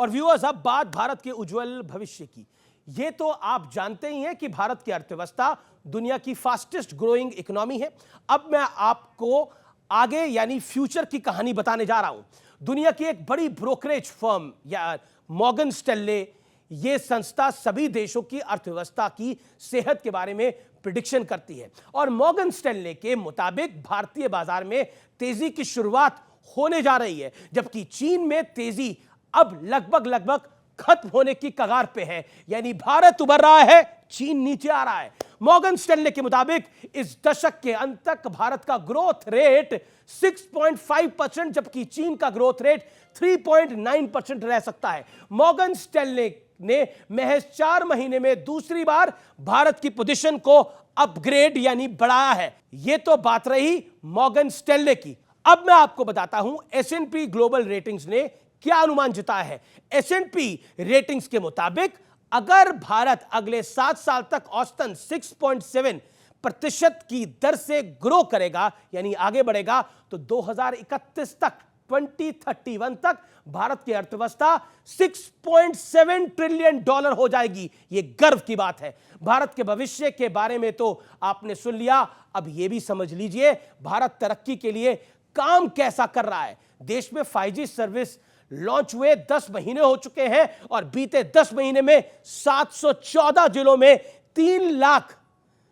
और व्यूअर्स, अब बात भारत के उज्जवल भविष्य की। ये तो आप जानते ही हैं कि भारत की अर्थव्यवस्था दुनिया की फास्टेस्ट ग्रोइंग इकोनॉमी है। अब मैं आपको आगे यानी फ्यूचर की कहानी बताने जा रहा हूं। दुनिया की एक बड़ी ब्रोकरेज फर्म या मॉर्गन स्टैनले, ये संस्था सभी देशों की अर्थव्यवस्था की सेहत के बारे में प्रिडिक्शन करती है और मॉर्गन स्टैनले के मुताबिक भारतीय बाजार में तेजी की शुरुआत होने जा रही है, जबकि चीन में तेजी अब लगभग खत्म होने की कगार पे है। यानी भारत उभर रहा है, चीन नीचे आ रहा है। मॉर्गन स्टैनले के मुताबिक इस दशक के अंत तक भारत का ग्रोथ रेट 6.5%, जबकि चीन का ग्रोथ रेट 3.9% रह सकता है। मॉर्गन स्टैनले ने महज 4 महीने में दूसरी बार भारत की पोजीशन को अपग्रेड यानी बढ़ाया है। यह तो बात रही मॉर्गन स्टैनले की। अब मैं आपको बताता हूं S&P ग्लोबल रेटिंग्स ने क्या अनुमान जताया है। S&P रेटिंग्स के मुताबिक अगर भारत अगले 7 साल तक औसतन 6.7% की दर से ग्रो करेगा यानी आगे बढ़ेगा, तो 2031 तक 2031 तक भारत की अर्थव्यवस्था $6.7 ट्रिलियन हो जाएगी। यह गर्व की बात है। भारत के भविष्य के बारे में तो आपने सुन लिया, अब यह भी समझ लीजिए भारत तरक्की के लिए काम कैसा कर रहा है। देश में 5G सर्विस लॉन्च हुए 10 महीने हो चुके हैं और बीते 10 महीने में 714 जिलों में 3 लाख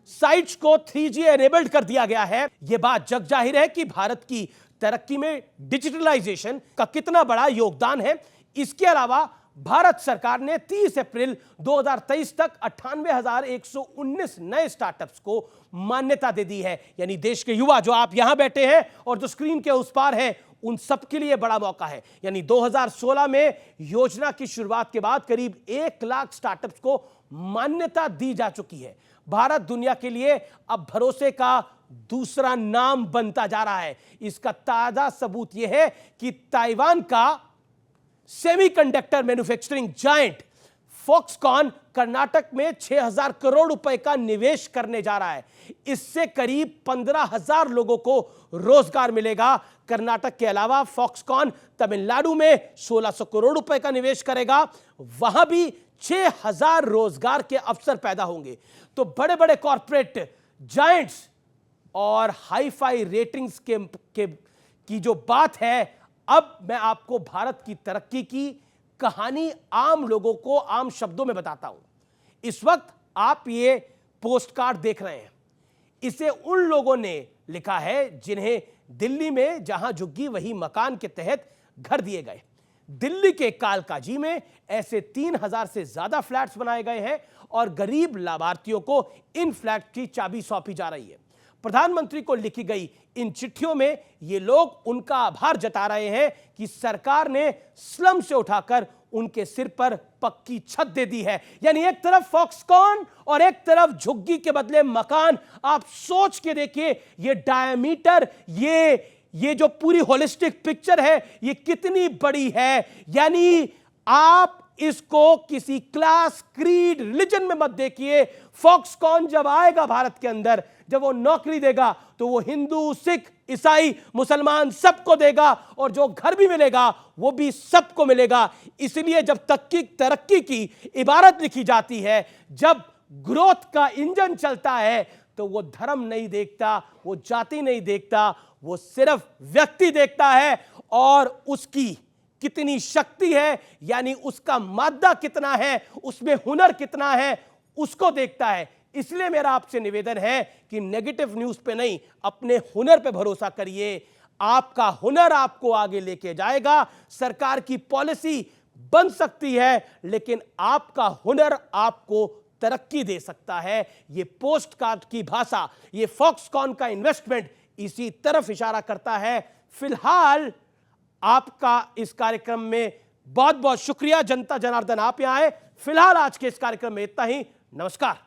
साइट्स को 3G एनेबल्ड कर दिया गया है। यह बात जग जाहिर है कि भारत की तरक्की में डिजिटलाइजेशन का कितना बड़ा योगदान है। इसके अलावा भारत सरकार ने 30 अप्रैल 2023 तक 98,119 नए स्टार्टअप्स को मान्यता दे दी है। यानी देश के युवा जो आप यहां बैठे हैं और जो स्क्रीन के उस पार हैं, उन सबके लिए बड़ा मौका है। यानी 2016 में योजना की शुरुआत के बाद करीब 1 लाख स्टार्टअप्स को मान्यता दी जा चुकी है। भारत दुनिया के लिए अब भरोसे का दूसरा नाम बनता जा रहा है। इसका ताजा सबूत यह है कि ताइवान का semiconductor manufacturing giant Foxconn Karnataka में 6,000 करोड़ रुपए का निवेश करने जा रहा है। इससे करीब 15,000 लोगों को रोजगार मिलेगा। कर्नाटक के अलावा फॉक्सकॉन तमिलनाडु में 1,600 करोड़ रुपए का निवेश करेगा, वहां भी 6,000 रोजगार के अवसर पैदा होंगे। तो बड़े बड़े कॉर्पोरेट जायंट्स और हाई-फाई रेटिंग्स की जो बात है, अब मैं आपको भारत की तरक्की की कहानी आम लोगों को आम शब्दों में बताता हूं। इस वक्त आप ये पोस्ट कार्ड देख रहे हैं, इसे उन लोगों ने लिखा है जिन्हें दिल्ली में जहां झुग्गी वही मकान के तहत घर दिए गए। दिल्ली के कालकाजी में ऐसे 3,000 से ज्यादा फ्लैट्स बनाए गए हैं और गरीब लाभार्थियों को इन फ्लैट की चाबी सौंपी जा रही है। प्रधानमंत्री को लिखी गई इन चिट्ठियों में ये लोग उनका आभार जता रहे हैं कि सरकार ने स्लम से उठाकर उनके सिर पर पक्की छत दे दी है। यानी एक तरफ फॉक्सकॉन और एक तरफ झुग्गी के बदले मकान। आप सोच के देखिए ये डायमीटर, ये जो पूरी होलिस्टिक पिक्चर है, ये कितनी बड़ी है। यानी आप इसको किसी क्लास, क्रीड, रिलीजन में मत देखिए। फॉक्सकॉन जब आएगा भारत के अंदर, जब वो नौकरी देगा तो वो हिंदू, सिख, ईसाई, मुसलमान सबको देगा और जो घर भी मिलेगा वो भी सबको मिलेगा। इसलिए जब तक की तरक्की की इबारत लिखी जाती है, जब ग्रोथ का इंजन चलता है, तो वो धर्म नहीं देखता, वो जाति नहीं देखता, वो सिर्फ व्यक्ति देखता है और उसकी कितनी शक्ति है, यानी उसका मादा कितना है, उसमें हुनर कितना है, उसको देखता है। इसलिए मेरा आपसे निवेदन है कि नेगेटिव न्यूज पे नहीं, अपने हुनर पे भरोसा करिए। आपका हुनर आपको आगे लेके जाएगा। सरकार की पॉलिसी बन सकती है, लेकिन आपका हुनर आपको तरक्की दे सकता है। ये पोस्ट कार्ड की भाषा, ये फॉक्सकॉन का इन्वेस्टमेंट इसी तरफ इशारा करता है। फिलहाल आपका इस कार्यक्रम में बहुत बहुत शुक्रिया। जनता जनार्दन आप यहां आए। फिलहाल आज के इस कार्यक्रम में इतना ही। नमस्कार।